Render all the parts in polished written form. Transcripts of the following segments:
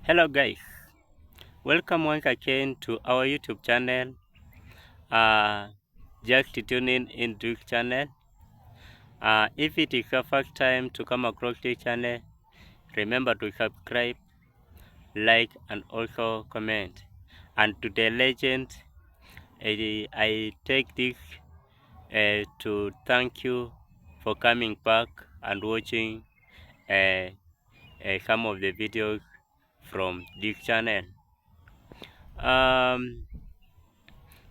Hello guys, welcome once again to our YouTube channel. Just tuning in this channel. If it is your first time to come across this channel, remember to subscribe, like and also comment. And to the legend, I take this to thank you for coming back and watching some of the videos from this channel.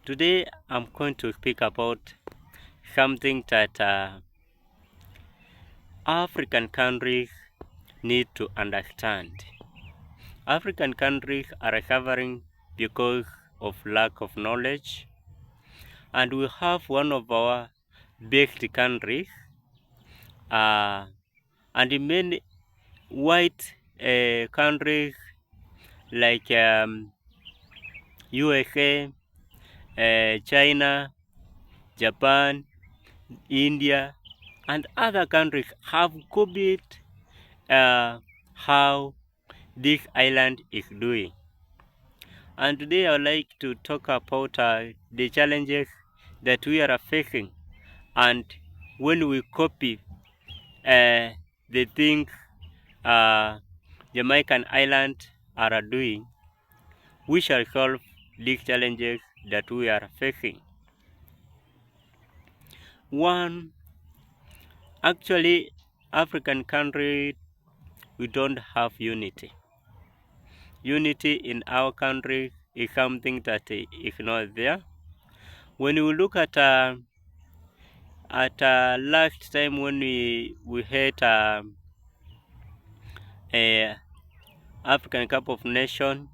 Today I'm going to speak about something that African countries need to understand. African countries are suffering because of lack of knowledge, and we have one of our best countries and many white countries like USA, China, Japan, India, and other countries have copied how this island is doing. And today I would like to talk about the challenges that we are facing, and when we copy the things Jamaican island are doing, we shall solve these challenges that we are facing. One, actually, African country, we don't have unity. Unity in our country is something that is not there. When we look at last time when we had a African Cup of Nations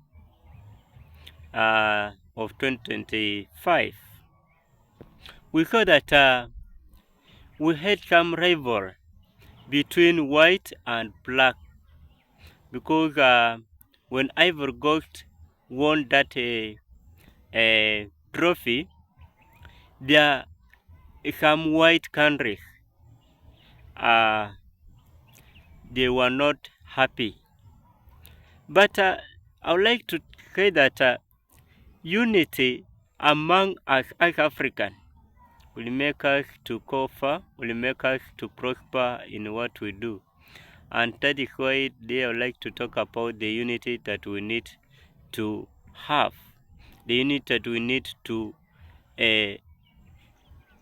of 2025, we saw that we had some rivalry between white and black, because when Ivory Coast won that trophy, there some white countries they were not happy. But I would like to say that unity among us as Africans will make us to go far, will make us to prosper in what we do. And that is why they would like to talk about the unity that we need to have, the unity that we need to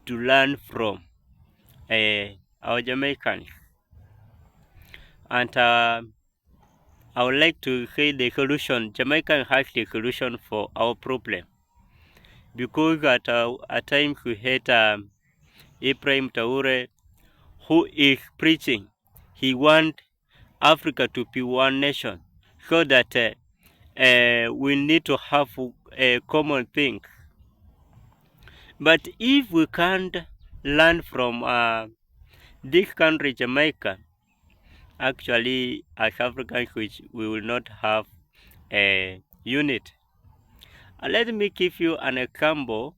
learn from our Jamaicans. And I would like to say the solution. Jamaica has the solution for our problem, because at times we had Ibrahim Traore, who is preaching. He wants Africa to be one nation, so that we need to have a common thing. But if we can't learn from this country, Jamaica, actually, as Africans, we will not have a unit. Let me give you an example.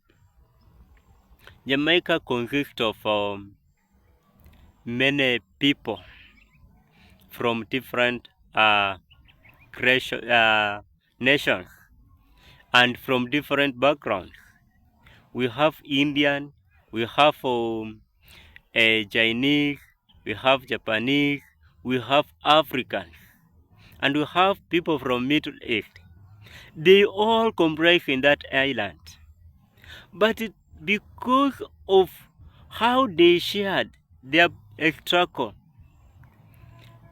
Jamaica consists of many people from different nations and from different backgrounds. We have Indian, we have Chinese, we have Japanese, we have Africans, and we have people from Middle East. They all comprise in that island. But because of how they shared their struggle,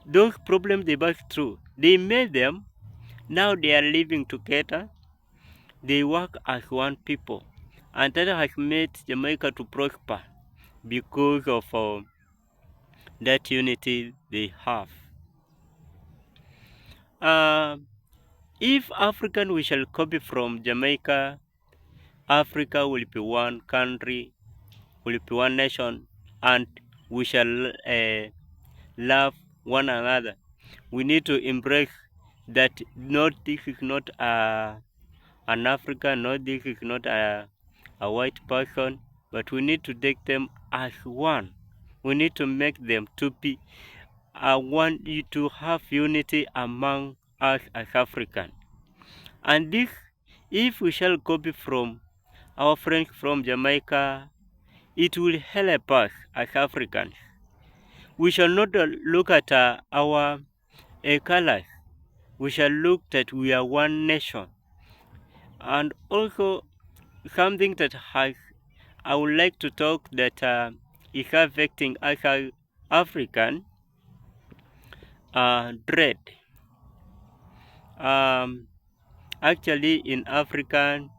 those problems they passed through, they made them, now they are living together, they work as one people, and that has made Jamaica to prosper because of that unity they have. If African we shall copy from Jamaica, Africa will be one country, will be one nation, and we shall love one another. We need to embrace that this is not an African, this is not a white person, but we need to take them as one. We need to make them to be one, to have unity among us as African. And this, if we shall copy from our friends from Jamaica, it will help us as Africans. We shall not look at our colors. We shall look that we are one nation. And also something that I would like to talk that is affecting us as African, dread. Actually, in African,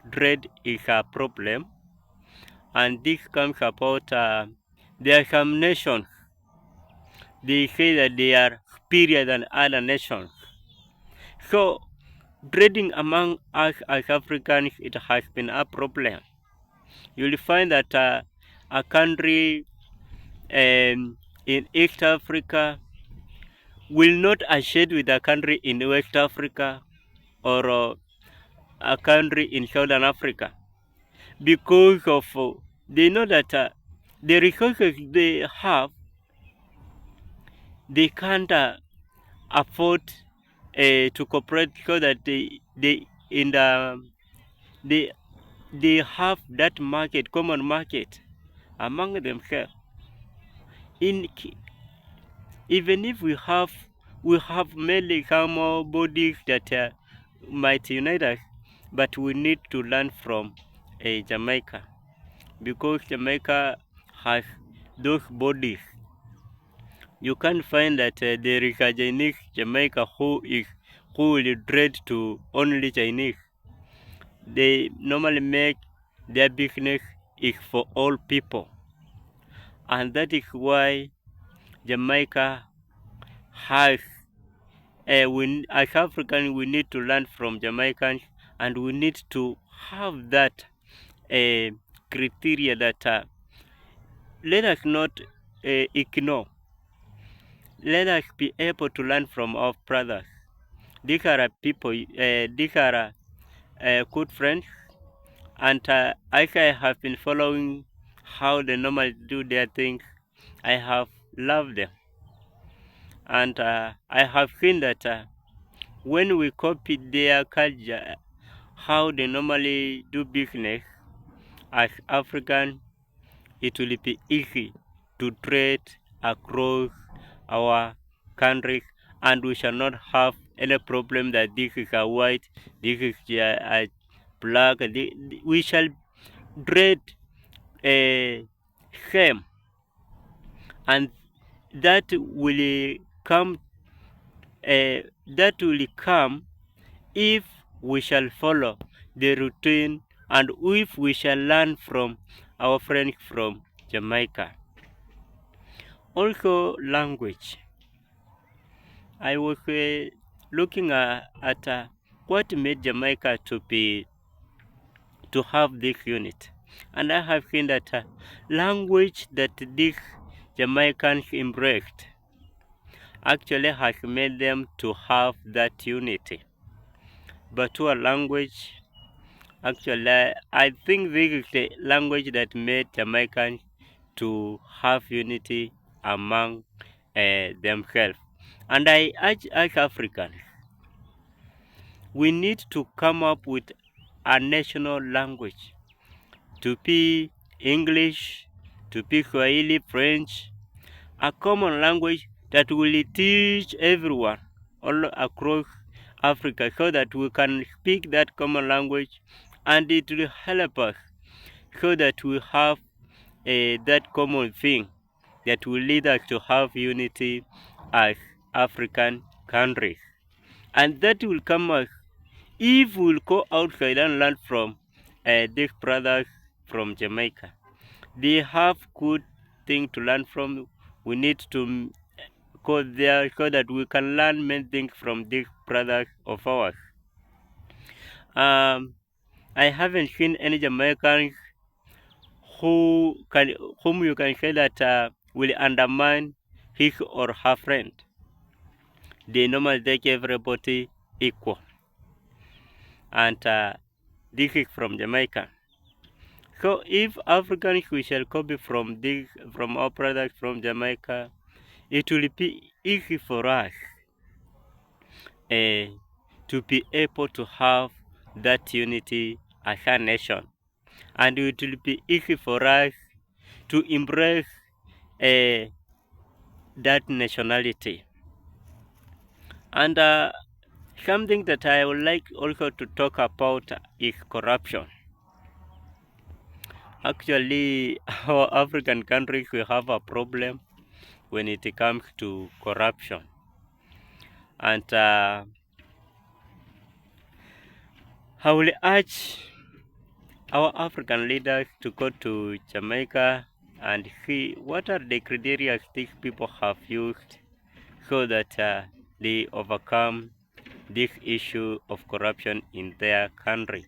dread is a problem, and this comes about there are some nations, they say that they are superior than other nations. So dreading among us as Africans, it has been a problem. You'll find that a country in East Africa will not associate with a country in West Africa or a country in Southern Africa, because of they know that the resources they have, they can't afford to cooperate, so that they in the they have that market, common market among themselves. In even if we have mainly some bodies that might unite us, but we need to learn from Jamaica, because Jamaica has those bodies. You can find that there is a Chinese Jamaica who will trade to only Chinese. They normally make their business is for all people, and that is why Jamaica has as Africans, we need to learn from Jamaicans, and we need to have that criteria that let us not ignore. Let us be able to learn from our brothers. These are people, these are good friends, and as I have been following how they normally do their things, I have loved them, and I have seen that when we copy their culture, how they normally do business as African, it will be easy to trade across our countries, and we shall not have any problem that this is a white, this is a black. We shall trade a same, and that will come. That will come if we shall follow the routine, and if we shall learn from our friends from Jamaica. Also, language. I was looking at what made Jamaica to have this unit, and I have seen that language that these Jamaicans embraced actually has made them to have that unity. But to a language, actually, I think this is the language that made Jamaicans to have unity among themselves. And I urge us Africans, we need to come up with a national language, to be English, to be Swahili, French, a common language that will teach everyone all across Africa, so that we can speak that common language, and it will help us so that we have that common thing that will lead us to have unity as African countries. And that will come us if we'll go outside and learn from these brothers from Jamaica. They have good thing to learn from. We need to go there so that we can learn many things from these brothers of ours. I haven't seen any Jamaicans whom you can say that will undermine his or her friend. They normally take everybody equal, and this is from Jamaica. So if Africans we shall copy from our brothers from Jamaica, it will be easy for us. to be able to have that unity as a nation, and it will be easy for us to embrace that nationality. And something that I would like also to talk about is corruption. Actually, our African countries will have a problem when it comes to corruption. And I will urge our African leaders to go to Jamaica and see what are the criteria these people have used so that they overcome this issue of corruption in their country.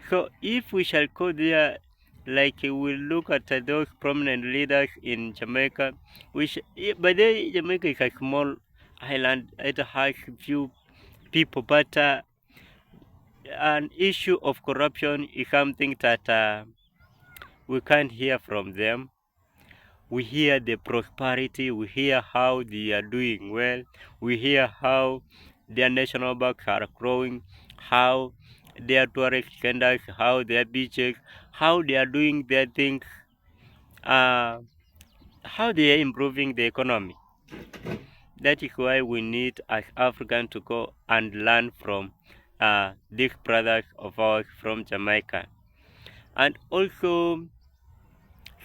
So if we shall go there, like we look at those prominent leaders in Jamaica, by the way, Jamaica is a small island, it has few people, but an issue of corruption is something that we can't hear from them. We hear the prosperity, we hear how they are doing well, we hear how their national banks are growing, how their tourist centers, how their beaches, how they are doing their things, how they are improving the economy. That is why we need as Africans to go and learn from these brothers of ours from Jamaica. And also,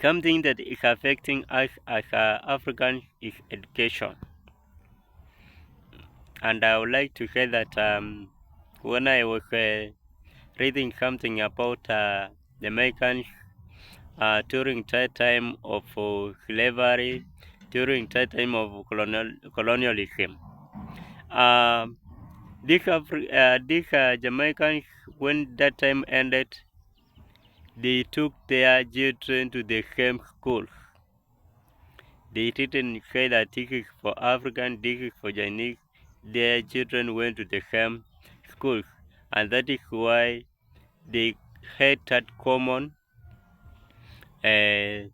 something that is affecting us as Africans is education. And I would like to say that when I was reading something about Jamaicans during that time of slavery, during that time of colonialism, these Jamaicans, when that time ended, they took their children to the same school. They didn't say that this is for African, this is for Chinese. Their children went to the same schools, and that is why they had that common in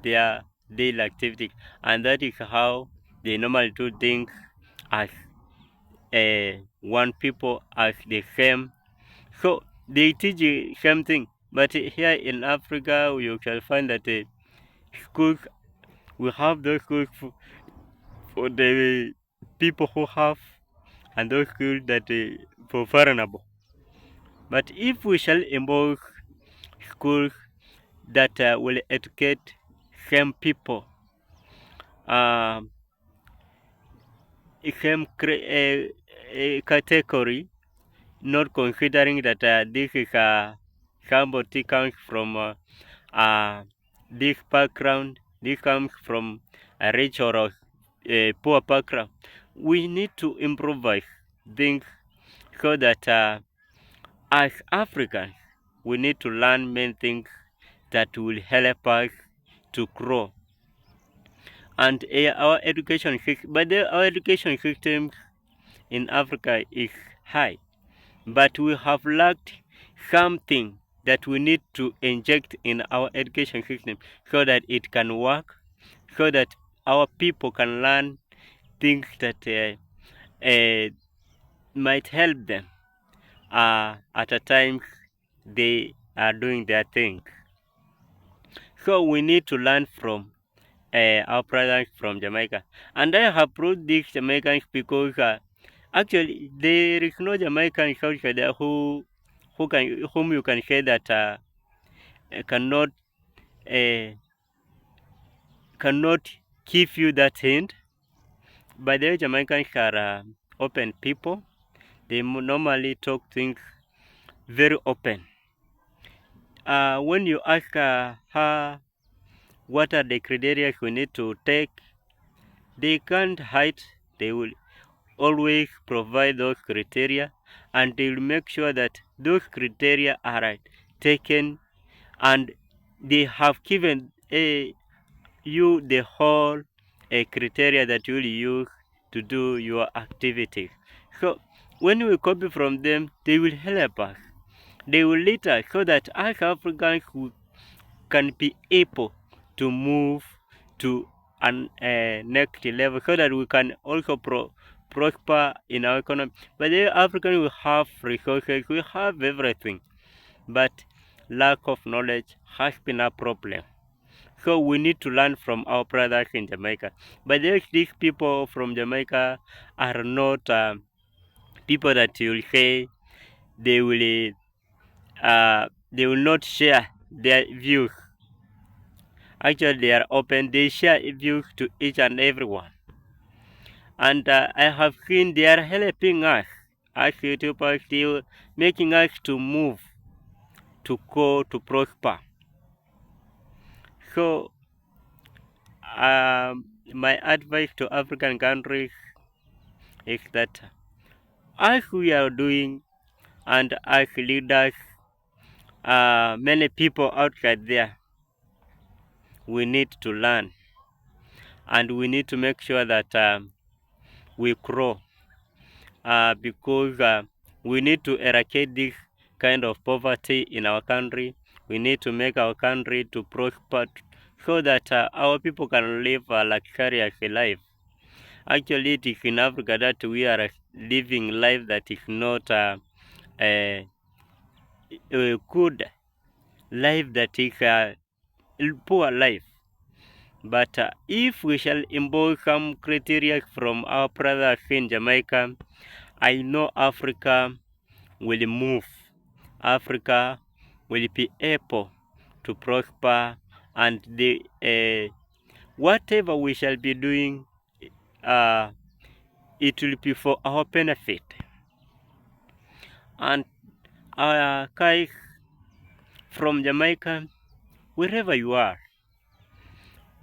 their daily activities, and that is how they normally do things as one people, as the same. So they teach the same thing, but here in Africa you shall find that schools, we have those schools for the people who have, and those schools that for vulnerable. But if we shall impose schools that will educate same people, um, same category, not considering that this is somebody comes from this background, this comes from a rich or a poor background. We need to improvise things so that as Africans, we need to learn many things that will help us to grow. And our education system, our education system in Africa is high, but we have lacked something that we need to inject in our education system so that it can work, so that our people can learn things that might help them at a time they are doing their thing. So we need to learn from our brothers from Jamaica. And I have brought these Jamaicans because actually there is no Jamaican culture there whom you can say that cannot uh, cannot give you that hint. But the Jamaicans are open people. They normally talk things very open. When you ask her what are the criteria we need to take, they can't hide. They will always provide those criteria, and they will make sure that those criteria are taken, and they have given you the whole criteria that you will use to do your activities. So when we copy from them, they will help us. They will lead us so that as Africans we can be able to move to an next level, so that we can also prosper in our economy. But the African, we have resources, we have everything, but lack of knowledge has been a problem. So we need to learn from our brothers in Jamaica. But these people from Jamaica are not people that you will say they will not share their views. Actually, they are open. They share views to each and everyone. And I have seen they are helping us as YouTubers, still making us to move, to go, to prosper. So, my advice to African countries is that as we are doing, and as leaders, many people outside there, we need to learn, and we need to make sure that we grow, because we need to eradicate this kind of poverty in our country. We need to make our country to prosper, so that our people can live a luxurious life. Actually, it is in Africa that we are living life that is not a good life, that is a poor life. But if we shall impose some criteria from our brothers in Jamaica, I know Africa will move. Africa will be able to prosper, and whatever we shall be doing, it will be for our benefit. And guys from Jamaica, wherever you are,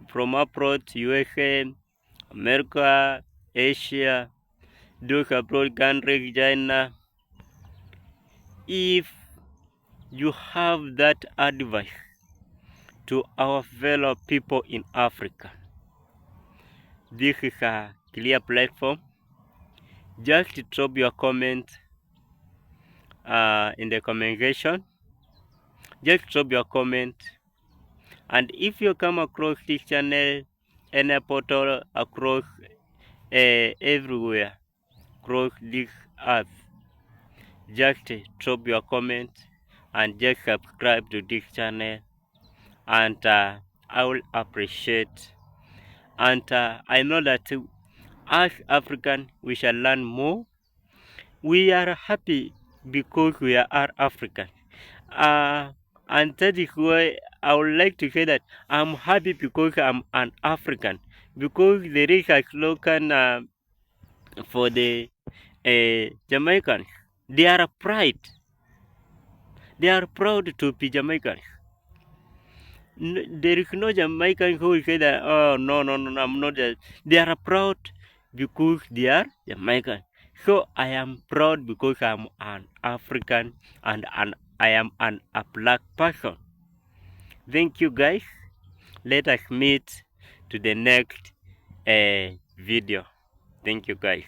from abroad, USA, America, Asia, those abroad countries, China, if you have that advice to our fellow people in Africa, this is a clear platform. Just drop your comment in the comment section. Just drop your comment, and if you come across this channel, any portal across everywhere across this earth, just drop your comment and just subscribe to this channel, and I will appreciate. And I know that as African we shall learn more. We are happy because we are African, and that is why I would like to say that I'm happy because I'm an African, because there is a slogan for the Jamaicans. They are proud. They are proud to be Jamaicans. There is no Jamaican who will say that, oh, no, no, no, I'm not. They are proud because they are Jamaican. So I am proud because I'm an African, and I am a black person. Thank you, guys. Let us meet to the next video. Thank you, guys.